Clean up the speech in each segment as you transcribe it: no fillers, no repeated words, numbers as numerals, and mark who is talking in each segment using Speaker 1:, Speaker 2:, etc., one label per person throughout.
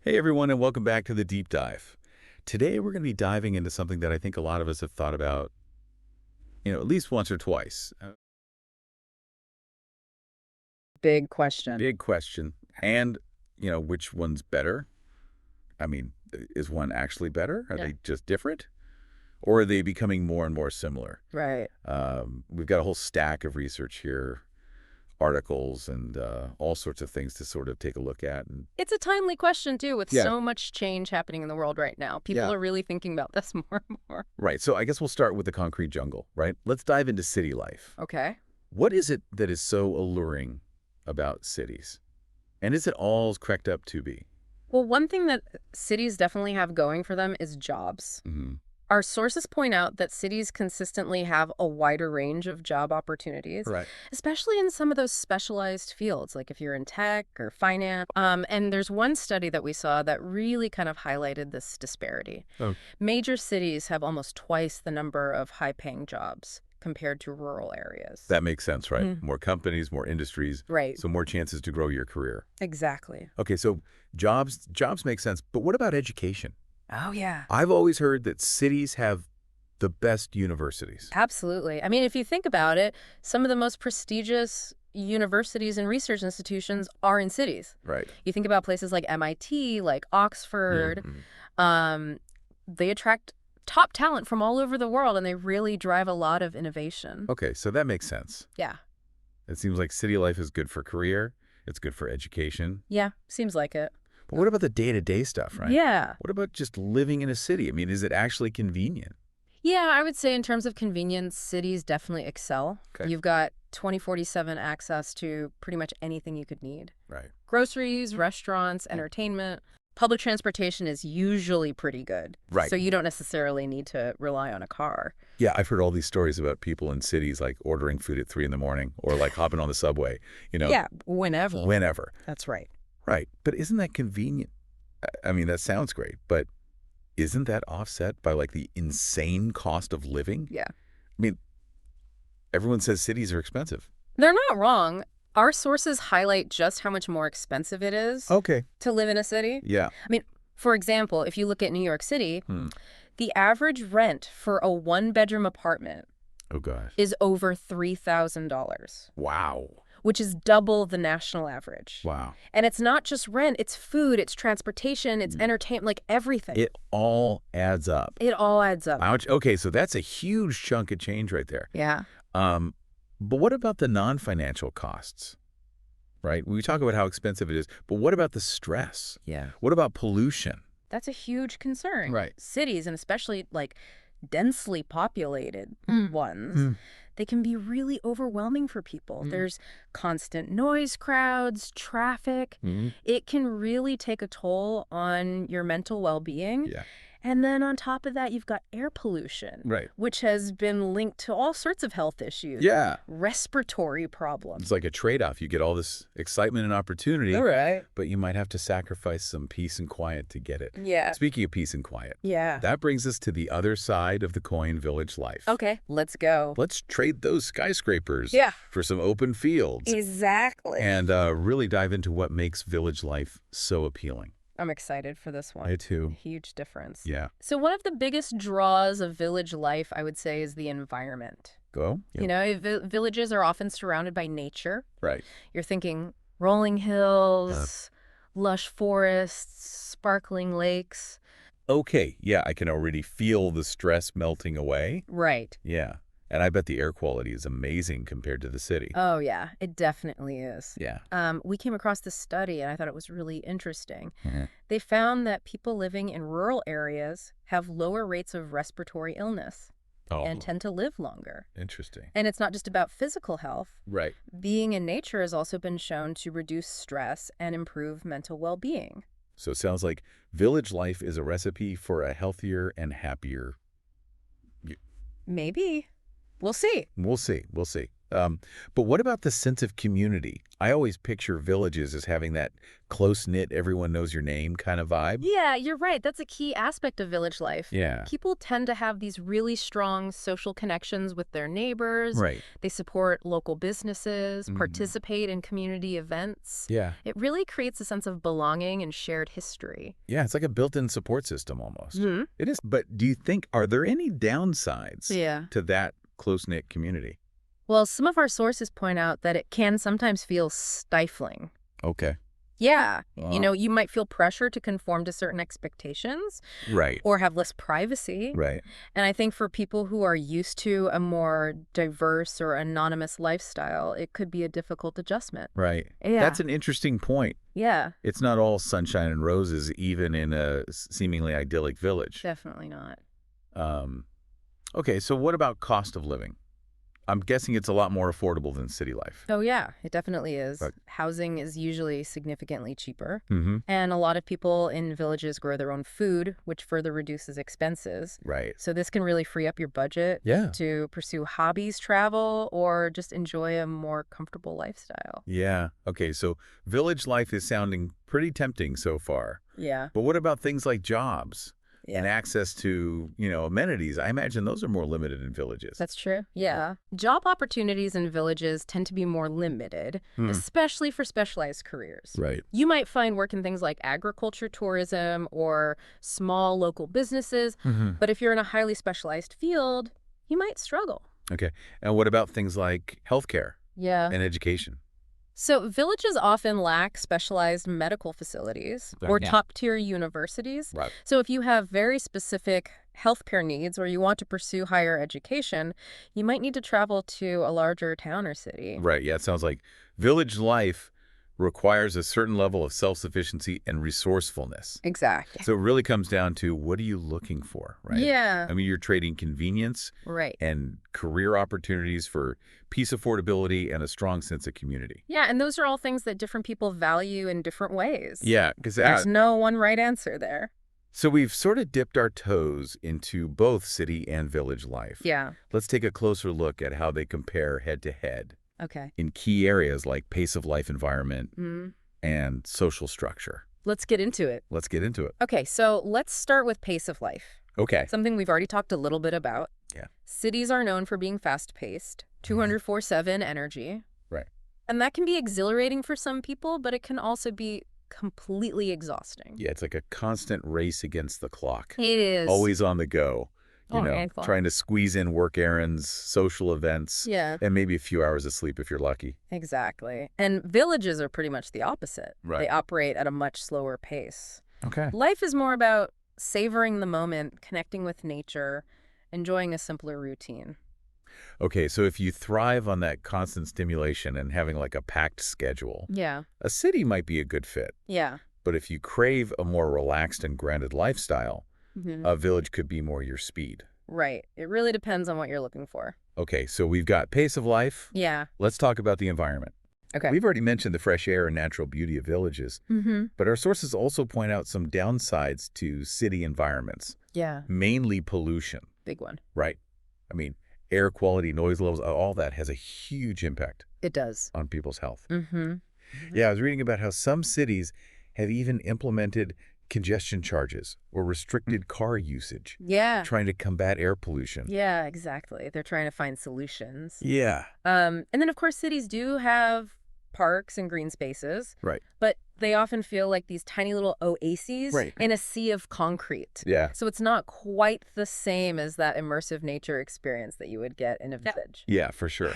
Speaker 1: Hey everyone, and welcome back to the Deep Dive. Today we're going to be diving into something that I think a lot of us have thought about, at least once or twice.
Speaker 2: Big question.
Speaker 1: Big question. And, which one's better? I mean, is one actually better? Are
Speaker 2: Yeah.
Speaker 1: they just different? Or are they becoming more and more similar?
Speaker 2: Right.
Speaker 1: We've got a whole stack of research here, articles, and all sorts of things to sort of take a look at. And
Speaker 2: It's a timely question, too, with
Speaker 1: yeah,
Speaker 2: so much change happening in the world right now. People
Speaker 1: yeah.
Speaker 2: are really thinking about this more and more.
Speaker 1: Right. So I guess we'll start with the concrete jungle, right? Let's dive into city life.
Speaker 2: Okay.
Speaker 1: What is it that is so alluring about cities? And is it all cracked up to be?
Speaker 2: Well, one thing that cities definitely have going for them is jobs.
Speaker 1: Hmm.
Speaker 2: Our sources point out that cities consistently have a wider range of job opportunities,
Speaker 1: Right.
Speaker 2: especially in some of those specialized fields, like if you're in tech or finance. And there's one study that we saw that really kind of highlighted this disparity.
Speaker 1: Oh,
Speaker 2: Major cities have almost twice the number of high-paying jobs compared to rural areas.
Speaker 1: that makes sense, right?
Speaker 2: Mhm.
Speaker 1: More companies, more industries,
Speaker 2: Right.
Speaker 1: so more chances to grow your career.
Speaker 2: Exactly.
Speaker 1: Okay, so jobs make sense, but what about education?
Speaker 2: Oh, yeah.
Speaker 1: I've always heard that cities have the best universities.
Speaker 2: Absolutely. I mean, if you think about it, some of the most prestigious universities and research institutions are in cities.
Speaker 1: Right.
Speaker 2: You think about places like MIT, like Oxford,
Speaker 1: Mhm.
Speaker 2: um, they attract top talent from all over the world, and they really drive a lot of innovation.
Speaker 1: Okay, so that makes sense.
Speaker 2: Yeah.
Speaker 1: It seems like city life is good for career, it's good for education.
Speaker 2: Yeah, seems like it.
Speaker 1: But what about the day-to-day stuff, right?
Speaker 2: Yeah.
Speaker 1: What about just living in a city? I mean, is it actually convenient?
Speaker 2: Yeah, I would say in terms of convenience, cities definitely excel.
Speaker 1: Okay.
Speaker 2: You've got 24/7 access to pretty much anything you could need.
Speaker 1: Right.
Speaker 2: Groceries, restaurants, entertainment. Public transportation is usually pretty good.
Speaker 1: Right.
Speaker 2: So you don't necessarily need to rely on a car.
Speaker 1: Yeah, I've heard all these stories about people in cities like ordering food at 3 in the morning or like hopping on the subway,
Speaker 2: Yeah, whenever.
Speaker 1: whenever.
Speaker 2: That's right.
Speaker 1: Right. But isn't that convenient? I mean, that sounds great, but isn't that offset by like the insane cost of living?
Speaker 2: Yeah.
Speaker 1: I mean, everyone says cities are expensive.
Speaker 2: They're not wrong. Our sources highlight just how much more expensive it is
Speaker 1: Okay.
Speaker 2: to live in a city.
Speaker 1: Yeah.
Speaker 2: I mean, for example, if you look at New York City,
Speaker 1: Hmm.
Speaker 2: the average rent for a one-bedroom apartment
Speaker 1: Oh, gosh.
Speaker 2: is over $3,000,
Speaker 1: Wow.
Speaker 2: which is double the national average.
Speaker 1: Wow.
Speaker 2: And it's not just rent, it's food, it's transportation, it's entertainment, like everything.
Speaker 1: It all adds up.
Speaker 2: It all adds up.
Speaker 1: Ouch. Okay, so that's a huge chunk of change right there.
Speaker 2: Yeah.
Speaker 1: Um, but what about the non-financial costs, right? We talk about how expensive it is, but what about the stress?
Speaker 2: Yeah.
Speaker 1: What about pollution?
Speaker 2: That's a huge concern.
Speaker 1: Right.
Speaker 2: Cities, and especially like densely populated ones,
Speaker 1: Mm.
Speaker 2: they can be really overwhelming for people.
Speaker 1: Mm.
Speaker 2: There's constant noise crowds, traffic.
Speaker 1: Mhm.
Speaker 2: It can really take a toll on your mental well-being.
Speaker 1: Yeah.
Speaker 2: And then on top of that, you've got air pollution,
Speaker 1: Right.
Speaker 2: which has been linked to all sorts of health issues.
Speaker 1: Yeah.
Speaker 2: Respiratory problems.
Speaker 1: It's like a trade-off. You get all this excitement and opportunity,
Speaker 2: right.
Speaker 1: but you might have to sacrifice some peace and quiet to get it.
Speaker 2: Yeah.
Speaker 1: Speaking of peace and quiet,
Speaker 2: Yeah.
Speaker 1: that brings us to the other side of the coin, village life.
Speaker 2: Okay, let's go.
Speaker 1: Let's trade those skyscrapers
Speaker 2: Yeah.
Speaker 1: for some open fields
Speaker 2: Exactly.
Speaker 1: and really dive into what makes village life so appealing.
Speaker 2: I'm excited for this one.
Speaker 1: I too.
Speaker 2: Huge difference.
Speaker 1: Yeah.
Speaker 2: So one of the biggest draws of village life, I would say, is the environment.
Speaker 1: Go?
Speaker 2: You know, villages are often surrounded by nature.
Speaker 1: Right.
Speaker 2: You're thinking rolling hills, lush forests, sparkling lakes.
Speaker 1: Okay. Yeah, I can already feel the stress melting away.
Speaker 2: Right.
Speaker 1: Yeah. And I bet the air quality is amazing compared to the city.
Speaker 2: Oh, yeah, it definitely is.
Speaker 1: Yeah.
Speaker 2: We came across this study, and I thought it was really interesting.
Speaker 1: Mhm.
Speaker 2: They found that people living in rural areas have lower rates of respiratory illness
Speaker 1: Oh,
Speaker 2: and tend to live longer.
Speaker 1: interesting.
Speaker 2: And it's not just about physical health.
Speaker 1: Right.
Speaker 2: Being in nature has also been shown to reduce stress and improve mental well-being.
Speaker 1: So it sounds like village life is a recipe for a healthier and happier.
Speaker 2: Maybe. We'll see.
Speaker 1: We'll see. We'll see. Um, but what about the sense of community? I always picture villages as having that close-knit, everyone knows your name kind of vibe.
Speaker 2: Yeah, you're right. That's a key aspect of village life.
Speaker 1: Yeah.
Speaker 2: People tend to have these really strong social connections with their neighbors.
Speaker 1: Right.
Speaker 2: They support local businesses,
Speaker 1: Mhm.
Speaker 2: participate in community events.
Speaker 1: Yeah.
Speaker 2: It really creates a sense of belonging and shared history.
Speaker 1: Yeah, it's like a built-in support system almost.
Speaker 2: Hmm.
Speaker 1: It is. But do you think, are there any downsides
Speaker 2: Yeah.
Speaker 1: to that close-knit community?
Speaker 2: Well, some of our sources point out that it can sometimes feel stifling.
Speaker 1: Okay.
Speaker 2: Yeah.
Speaker 1: Uh,
Speaker 2: You might feel pressure to conform to certain expectations
Speaker 1: right.
Speaker 2: or have less privacy.
Speaker 1: Right.
Speaker 2: And I think for people who are used to a more diverse or anonymous lifestyle, it could be a difficult adjustment.
Speaker 1: Right.
Speaker 2: Yeah.
Speaker 1: That's an interesting point.
Speaker 2: Yeah,
Speaker 1: It's not all sunshine and roses, even in a seemingly idyllic village.
Speaker 2: definitely not.
Speaker 1: Um, okay, so what about cost of living? I'm guessing it's a lot more affordable than city life.
Speaker 2: Oh, yeah, it definitely is.
Speaker 1: Right.
Speaker 2: Housing is usually significantly cheaper.
Speaker 1: Mm-hmm.
Speaker 2: And a lot of people in villages grow their own food, which further reduces expenses.
Speaker 1: Right.
Speaker 2: So this can really free up your budget
Speaker 1: Yeah.
Speaker 2: to pursue hobbies, travel, or just enjoy a more comfortable lifestyle.
Speaker 1: Yeah. Okay, so village life is sounding pretty tempting so far.
Speaker 2: Yeah.
Speaker 1: But what about things like jobs and
Speaker 2: Yeah.
Speaker 1: access to, amenities? I imagine those are more limited in villages.
Speaker 2: That's true. Yeah. Job opportunities in villages tend to be more limited,
Speaker 1: Hmm.
Speaker 2: especially for specialized careers.
Speaker 1: Right.
Speaker 2: You might find work in things like agriculture, tourism, or small local businesses,
Speaker 1: Mm-hmm.
Speaker 2: but if you're in a highly specialized field, you might struggle.
Speaker 1: Okay. And what about things like healthcare
Speaker 2: Yeah.
Speaker 1: and education?
Speaker 2: So villages often lack specialized medical facilities or
Speaker 1: Yeah.
Speaker 2: top-tier universities.
Speaker 1: Right.
Speaker 2: So if you have very specific healthcare needs or you want to pursue higher education, you might need to travel to a larger town or city.
Speaker 1: Right. Yeah, it sounds like village life requires a certain level of self-sufficiency and resourcefulness.
Speaker 2: Exactly.
Speaker 1: So it really comes down to, what are you looking for, right?
Speaker 2: Yeah.
Speaker 1: I mean, you're trading convenience
Speaker 2: Right.
Speaker 1: and career opportunities for peace, affordability, and a strong sense of community.
Speaker 2: Yeah, and those are all things that different people value in different ways.
Speaker 1: Yeah, because
Speaker 2: There's no one right answer there.
Speaker 1: so we've sort of dipped our toes into both city and village life.
Speaker 2: Yeah.
Speaker 1: Let's take a closer look at how they compare head to head
Speaker 2: Okay.
Speaker 1: in key areas like pace of life environment
Speaker 2: Mm.
Speaker 1: and social structure.
Speaker 2: Let's get into it.
Speaker 1: Let's get into it.
Speaker 2: Okay, so let's start with pace of life.
Speaker 1: Okay.
Speaker 2: Something we've already talked a little bit about.
Speaker 1: Yeah.
Speaker 2: Cities are known for being fast-paced, 24/7 energy.
Speaker 1: Right.
Speaker 2: And that can be exhilarating for some people, but it can also be completely exhausting.
Speaker 1: Yeah, it's like a constant race against the clock.
Speaker 2: It is.
Speaker 1: Always on the go.
Speaker 2: On the clock.
Speaker 1: Trying to squeeze in work errands, social events,
Speaker 2: Yeah,
Speaker 1: and maybe a few hours of sleep if you're lucky.
Speaker 2: exactly. And villages are pretty much the opposite.
Speaker 1: Right.
Speaker 2: They operate at a much slower pace.
Speaker 1: Okay.
Speaker 2: Life is more about savoring the moment, connecting with nature, enjoying a simpler routine.
Speaker 1: Okay, so if you thrive on that constant stimulation and having like a packed schedule,
Speaker 2: Yeah.
Speaker 1: a city might be a good fit.
Speaker 2: Yeah.
Speaker 1: But if you crave a more relaxed and grounded lifestyle,
Speaker 2: Mhm.
Speaker 1: a village could be more your speed.
Speaker 2: Right. It really depends on what you're looking for.
Speaker 1: Okay, so we've got pace of life.
Speaker 2: Yeah.
Speaker 1: Let's talk about the environment.
Speaker 2: Okay.
Speaker 1: We've already mentioned the fresh air and natural beauty of villages,
Speaker 2: Mm-hmm.
Speaker 1: but our sources also point out some downsides to city environments,
Speaker 2: Yeah.
Speaker 1: mainly pollution,
Speaker 2: Big one.
Speaker 1: right? I mean, air quality, noise levels, all that has a huge impact
Speaker 2: It does.
Speaker 1: on people's health.
Speaker 2: Mm-hmm.
Speaker 1: Yeah, I was reading about how some cities have even implemented congestion charges or restricted car usage,
Speaker 2: Yeah.
Speaker 1: trying to combat air pollution.
Speaker 2: Yeah, exactly. They're trying to find solutions.
Speaker 1: Yeah.
Speaker 2: And then, of course, cities do have parks and green spaces,
Speaker 1: Right.
Speaker 2: but they often feel like these tiny little oases
Speaker 1: Right.
Speaker 2: in a sea of concrete.
Speaker 1: Yeah.
Speaker 2: So it's not quite the same as that immersive nature experience that you would get in a village.
Speaker 1: Yeah, for sure.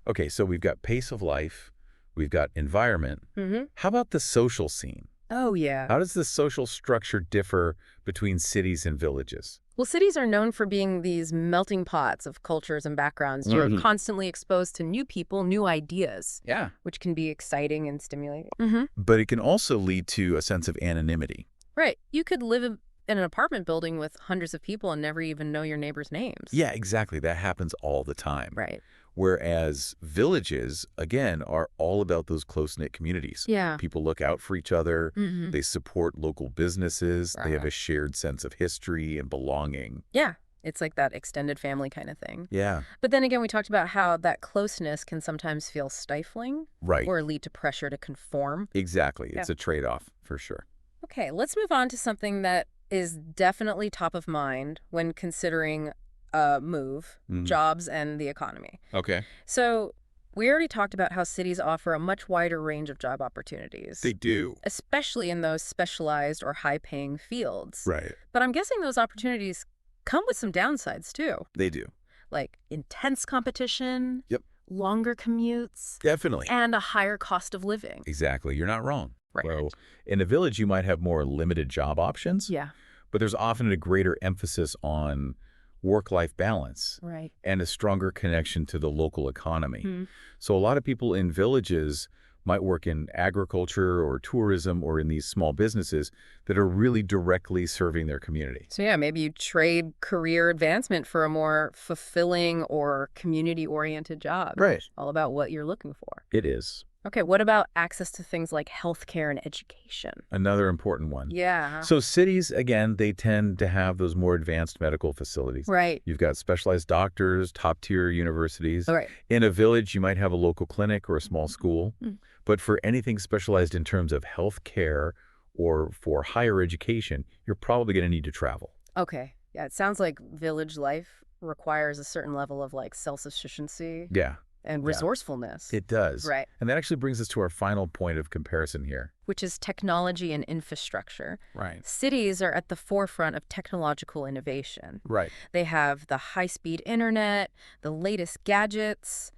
Speaker 1: Okay, so we've got pace of life, we've got environment.
Speaker 2: Mm-hmm.
Speaker 1: How about the social scene?
Speaker 2: Oh, yeah.
Speaker 1: How does the social structure differ between cities and villages?
Speaker 2: Well, cities are known for being these melting pots of cultures and backgrounds. You're
Speaker 1: Mhm.
Speaker 2: constantly exposed to new people, new ideas,
Speaker 1: Yeah.
Speaker 2: which can be exciting and stimulating. Mm-hmm.
Speaker 1: But it can also lead to a sense of anonymity.
Speaker 2: Right. You could live in an apartment building with hundreds of people and never even know your neighbors' names.
Speaker 1: Yeah, exactly. That happens all the time.
Speaker 2: Right.
Speaker 1: Whereas villages, again, are all about those close-knit communities.
Speaker 2: Yeah.
Speaker 1: People look out for each other.
Speaker 2: Mm-hmm.
Speaker 1: They support local businesses. They have
Speaker 2: Right.
Speaker 1: a shared sense of history and belonging.
Speaker 2: Yeah, It's like that extended family kind of thing.
Speaker 1: Yeah.
Speaker 2: But then again, we talked about how that closeness can sometimes feel stifling
Speaker 1: Right.
Speaker 2: or lead to pressure to conform.
Speaker 1: Exactly.
Speaker 2: Yeah.
Speaker 1: It's a trade-off for sure.
Speaker 2: Okay, let's move on to something that is definitely top of mind when considering a move,
Speaker 1: Mhm.
Speaker 2: jobs, and the economy.
Speaker 1: Okay.
Speaker 2: So we already talked about how cities offer a much wider range of job opportunities,
Speaker 1: They do.
Speaker 2: especially in those specialized or high-paying fields.
Speaker 1: Right.
Speaker 2: But I'm guessing those opportunities come with some downsides too,
Speaker 1: They do.
Speaker 2: like intense competition,
Speaker 1: Yep.
Speaker 2: longer commutes,
Speaker 1: Definitely.
Speaker 2: and a higher cost of living.
Speaker 1: Exactly. You're not wrong.
Speaker 2: Right.
Speaker 1: Well, in a village, you might have more limited job options,
Speaker 2: Yeah.
Speaker 1: but there's often a greater emphasis on work-life balance
Speaker 2: Right.
Speaker 1: and a stronger connection to the local economy.
Speaker 2: Hmm.
Speaker 1: So a lot of people in villages might work in agriculture or tourism or in these small businesses that are really directly serving their community.
Speaker 2: So yeah, maybe you trade career advancement for a more fulfilling or community-oriented job.
Speaker 1: Right.
Speaker 2: All about what you're looking for.
Speaker 1: It is.
Speaker 2: Okay, what about access to things like healthcare and education?
Speaker 1: Another important one.
Speaker 2: Yeah.
Speaker 1: So cities, again, they tend to have those more advanced medical facilities.
Speaker 2: Right.
Speaker 1: You've got specialized doctors, top-tier universities.
Speaker 2: All right.
Speaker 1: In a village, you might have a local clinic or a small school.
Speaker 2: Mm.
Speaker 1: But for anything specialized in terms of health care or for higher education, you're probably going to need to travel.
Speaker 2: Okay. Yeah, it sounds like village life requires a certain level of like self-sufficiency
Speaker 1: Yeah,
Speaker 2: and
Speaker 1: Yeah.
Speaker 2: resourcefulness.
Speaker 1: it does.
Speaker 2: Right.
Speaker 1: And that actually brings us to our final point of comparison here.
Speaker 2: Which is technology and infrastructure.
Speaker 1: Right.
Speaker 2: Cities are at the forefront of technological innovation.
Speaker 1: Right.
Speaker 2: They have the high-speed internet, the latest gadgets,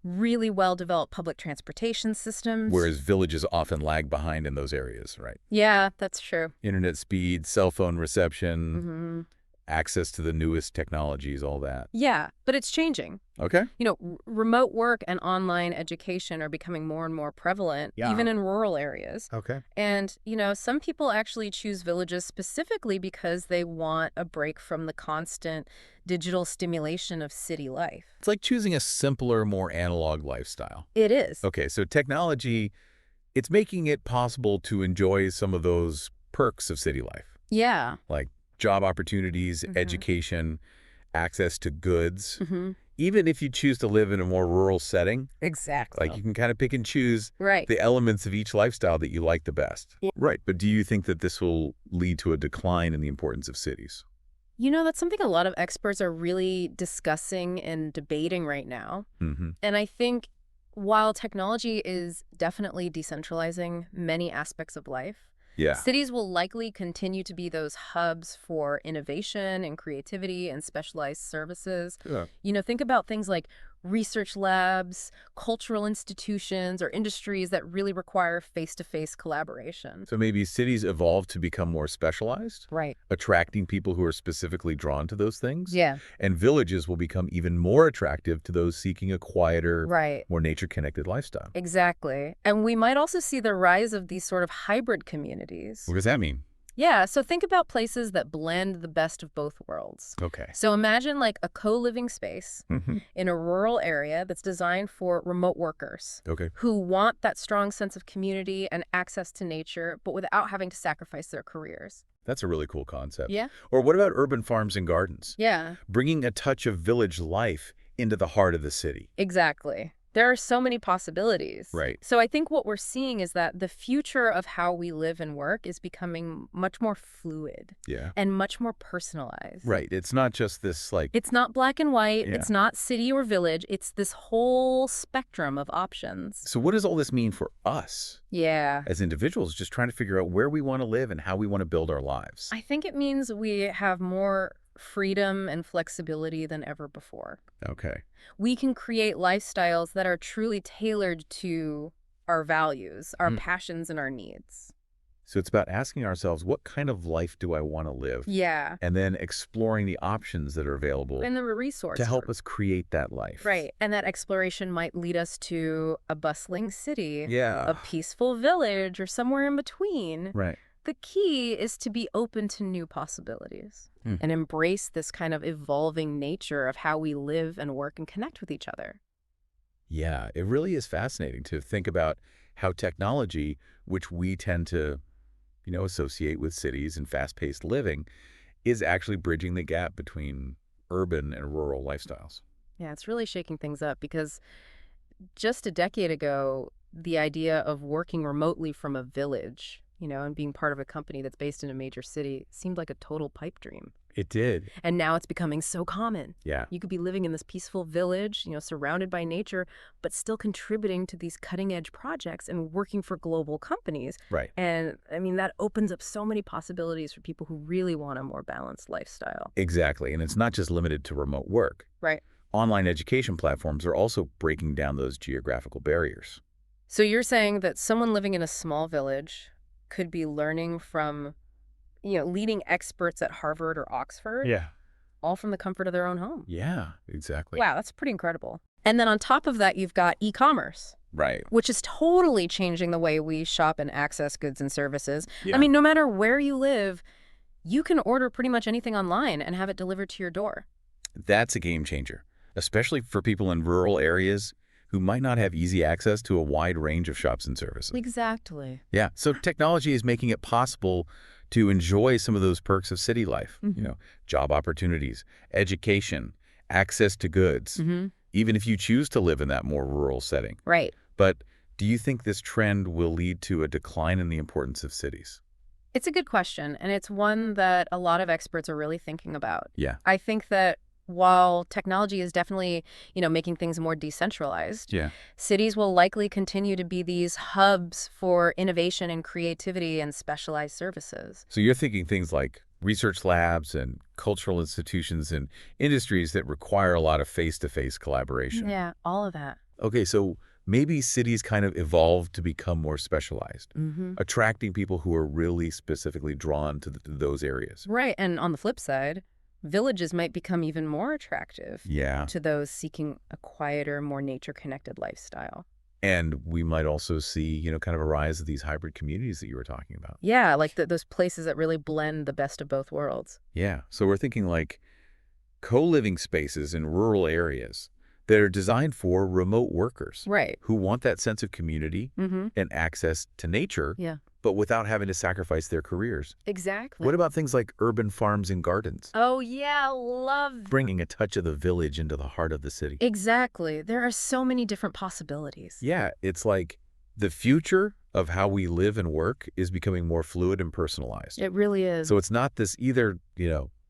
Speaker 2: really well-developed public transportation systems.
Speaker 1: Whereas villages often lag behind in those areas, right?
Speaker 2: Yeah, that's true.
Speaker 1: Internet speed, cell phone reception,
Speaker 2: Hmm.
Speaker 1: access to the newest technologies, all that.
Speaker 2: Yeah, but it's changing.
Speaker 1: Okay.
Speaker 2: You know, remote work and online education are becoming more and more prevalent,
Speaker 1: Yeah.
Speaker 2: even in rural areas.
Speaker 1: Okay.
Speaker 2: And, you know, some people actually choose villages specifically because they want a break from the constant digital stimulation of city life.
Speaker 1: It's like choosing a simpler, more analog lifestyle.
Speaker 2: It is.
Speaker 1: Okay, so technology, it's making it possible to enjoy some of those perks of city life,
Speaker 2: Yeah.
Speaker 1: like job opportunities,
Speaker 2: Mhm.
Speaker 1: education, access to goods.
Speaker 2: Hmm.
Speaker 1: Even if you choose to live in a more rural setting,
Speaker 2: Exactly.
Speaker 1: like you can kind of pick and choose
Speaker 2: Right.
Speaker 1: the elements of each lifestyle that you like the best.
Speaker 2: Yeah.
Speaker 1: Right, but do you think that this will lead to a decline in the importance of cities?
Speaker 2: You know, that's something a lot of experts are really discussing and debating right now.
Speaker 1: Mm-hmm.
Speaker 2: And I think while technology is definitely decentralizing many aspects of life,
Speaker 1: Yeah.
Speaker 2: cities will likely continue to be those hubs for innovation and creativity and specialized services.
Speaker 1: Yeah.
Speaker 2: You know, think about things like research labs, cultural institutions, or industries that really require face-to-face collaboration.
Speaker 1: So maybe cities evolve to become more specialized,
Speaker 2: Right.
Speaker 1: attracting people who are specifically drawn to those things.
Speaker 2: Yeah.
Speaker 1: And villages will become even more attractive to those seeking a quieter,
Speaker 2: Right.
Speaker 1: more nature-connected lifestyle.
Speaker 2: Exactly. And we might also see the rise of these sort of hybrid communities.
Speaker 1: What does that mean?
Speaker 2: Yeah, so think about places that blend the best of both worlds.
Speaker 1: Okay.
Speaker 2: So imagine like a co-living space
Speaker 1: Mm-hmm.
Speaker 2: in a rural area that's designed for remote workers
Speaker 1: Okay.
Speaker 2: who want that strong sense of community and access to nature, but without having to sacrifice their careers.
Speaker 1: That's a really cool concept.
Speaker 2: Yeah?
Speaker 1: Or what about urban farms and gardens?
Speaker 2: Yeah,
Speaker 1: Bringing a touch of village life into the heart of the city.
Speaker 2: exactly. There are so many possibilities.
Speaker 1: Right.
Speaker 2: So I think what we're seeing is that the future of how we live and work is becoming much more fluid
Speaker 1: Yeah.
Speaker 2: and much more personalized.
Speaker 1: Right. It's not just this like,
Speaker 2: It's not black and white.
Speaker 1: Yeah.
Speaker 2: It's not city or village. It's this whole spectrum of options.
Speaker 1: so what does all this mean for us
Speaker 2: Yeah.
Speaker 1: as individuals just trying to figure out where we want to live and how we want to build our lives?
Speaker 2: I think it means we have more freedom and flexibility than ever before.
Speaker 1: Okay.
Speaker 2: We can create lifestyles that are truly tailored to our values, our
Speaker 1: Mm.
Speaker 2: passions, and our needs.
Speaker 1: So it's about asking ourselves, what kind of life do I want to live?
Speaker 2: Yeah.
Speaker 1: And then exploring the options that are available
Speaker 2: And the resource
Speaker 1: to help
Speaker 2: for-
Speaker 1: us create that life.
Speaker 2: Right. And that exploration might lead us to a bustling city,
Speaker 1: Yeah.
Speaker 2: a peaceful village, or somewhere in between.
Speaker 1: Right.
Speaker 2: The key is to be open to new possibilities
Speaker 1: Hmm.
Speaker 2: and embrace this kind of evolving nature of how we live and work and connect with each other.
Speaker 1: Yeah, it really is fascinating to think about how technology, which we tend to, associate with cities and fast-paced living, is actually bridging the gap between urban and rural lifestyles.
Speaker 2: Yeah, it's really shaking things up because just a decade ago, the idea of working remotely from a village, and being part of a company that's based in a major city seemed like a total pipe dream.
Speaker 1: It did.
Speaker 2: And now it's becoming so common.
Speaker 1: Yeah.
Speaker 2: You could be living in this peaceful village, surrounded by nature, but still contributing to these cutting-edge projects and working for global companies.
Speaker 1: Right.
Speaker 2: And, I mean, that opens up so many possibilities for people who really want a more balanced lifestyle.
Speaker 1: Exactly. And it's not just limited to remote work.
Speaker 2: Right.
Speaker 1: Online education platforms are also breaking down those geographical barriers.
Speaker 2: So you're saying that someone living in a small village could be learning from, leading experts at Harvard or Oxford,
Speaker 1: Yeah.
Speaker 2: all from the comfort of their own home.
Speaker 1: Yeah, exactly.
Speaker 2: Wow, that's pretty incredible. And then on top of that, you've got e-commerce,
Speaker 1: Right.
Speaker 2: which is totally changing the way we shop and access goods and services.
Speaker 1: Yeah.
Speaker 2: I mean, no matter where you live, you can order pretty much anything online and have it delivered to your door.
Speaker 1: That's a game changer, especially for people in rural areas who might not have easy access to a wide range of shops and services.
Speaker 2: Exactly.
Speaker 1: Yeah, so technology is making it possible to enjoy some of those perks of city life, job opportunities, education, access to goods, even if you choose to live in that more rural setting.
Speaker 2: Right.
Speaker 1: But do you think this trend will lead to a decline in the importance of cities?
Speaker 2: It's a good question, and it's one that a lot of experts are really thinking about.
Speaker 1: Yeah.
Speaker 2: I think that while technology is definitely, making things more decentralized,
Speaker 1: Yeah.
Speaker 2: cities will likely continue to be these hubs for innovation and creativity and specialized services.
Speaker 1: So you're thinking things like research labs and cultural institutions and industries that require a lot of face-to-face collaboration.
Speaker 2: Yeah, all of that.
Speaker 1: Okay, so maybe cities kind of evolved to become more specialized, attracting people who are really specifically drawn to those areas.
Speaker 2: Right, and on the flip side, villages might become even more attractive
Speaker 1: Yeah.
Speaker 2: to those seeking a quieter, more nature-connected lifestyle.
Speaker 1: And we might also see, kind of a rise of these hybrid communities that you were talking about.
Speaker 2: Yeah, like those places that really blend the best of both worlds.
Speaker 1: Yeah. So we're thinking like co-living spaces in rural areas that are designed for remote workers
Speaker 2: Right.
Speaker 1: who want that sense of community
Speaker 2: Mm-hmm.
Speaker 1: and access to nature,
Speaker 2: Yeah.
Speaker 1: but without having to sacrifice their careers.
Speaker 2: Exactly.
Speaker 1: What about things like urban farms and gardens?
Speaker 2: Oh, yeah, love.
Speaker 1: Bringing a touch of the village into the heart of the city.
Speaker 2: Exactly. There are so many different possibilities.
Speaker 1: Yeah, it's like the future of how we live and work is becoming more fluid and personalized.
Speaker 2: It really is.
Speaker 1: So it's not this either,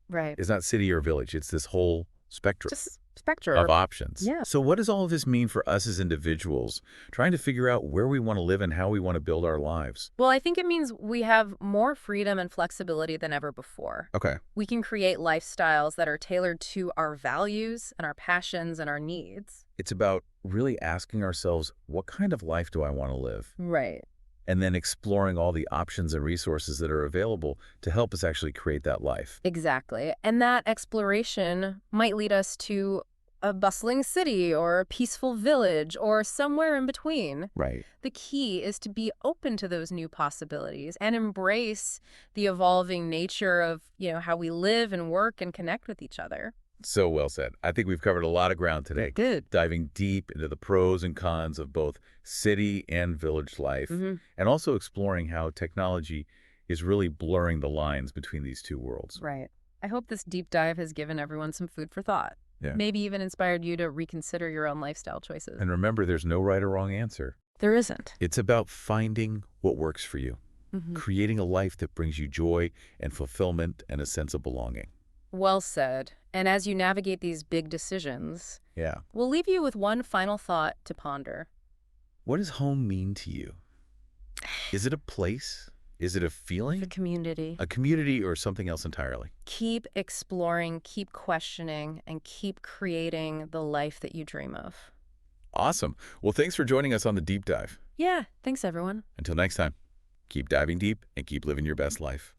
Speaker 2: Right.
Speaker 1: it's not city or village. It's this whole spectrum
Speaker 2: Just spectrum.
Speaker 1: of options.
Speaker 2: Yeah.
Speaker 1: So what does all of this mean for us as individuals trying to figure out where we want to live and how we want to build our lives?
Speaker 2: Well, I think it means we have more freedom and flexibility than ever before.
Speaker 1: Okay.
Speaker 2: We can create lifestyles that are tailored to our values and our passions and our needs.
Speaker 1: It's about really asking ourselves, what kind of life do I want to live?
Speaker 2: Right.
Speaker 1: And then exploring all the options and resources that are available to help us actually create that life.
Speaker 2: Exactly. And that exploration might lead us to a bustling city or a peaceful village or somewhere in between.
Speaker 1: Right.
Speaker 2: The key is to be open to those new possibilities and embrace the evolving nature of, how we live and work and connect with each other.
Speaker 1: So well said. I think we've covered a lot of ground today.
Speaker 2: Good.
Speaker 1: Diving deep into the pros and cons of both city and village life,
Speaker 2: Mm-hmm.
Speaker 1: and also exploring how technology is really blurring the lines between these two worlds.
Speaker 2: Right. I hope this deep dive has given everyone some food for thought.
Speaker 1: Yeah.
Speaker 2: Maybe even inspired you to reconsider your own lifestyle choices.
Speaker 1: And remember, there's no right or wrong answer.
Speaker 2: There isn't.
Speaker 1: It's about finding what works for you,
Speaker 2: Mm-hmm.
Speaker 1: creating a life that brings you joy and fulfillment and a sense of belonging.
Speaker 2: Well said. And as you navigate these big decisions,
Speaker 1: Yeah.
Speaker 2: we'll leave you with one final thought to ponder.
Speaker 1: What does home mean to you? Is it a place? Is it a feeling?
Speaker 2: The community.
Speaker 1: A community or something else entirely?
Speaker 2: Keep exploring, keep questioning, and keep creating the life that you dream of.
Speaker 1: Awesome. Well, thanks for joining us on the deep dive.
Speaker 2: Yeah, thanks everyone.
Speaker 1: Until next time, keep diving deep and keep living your best life.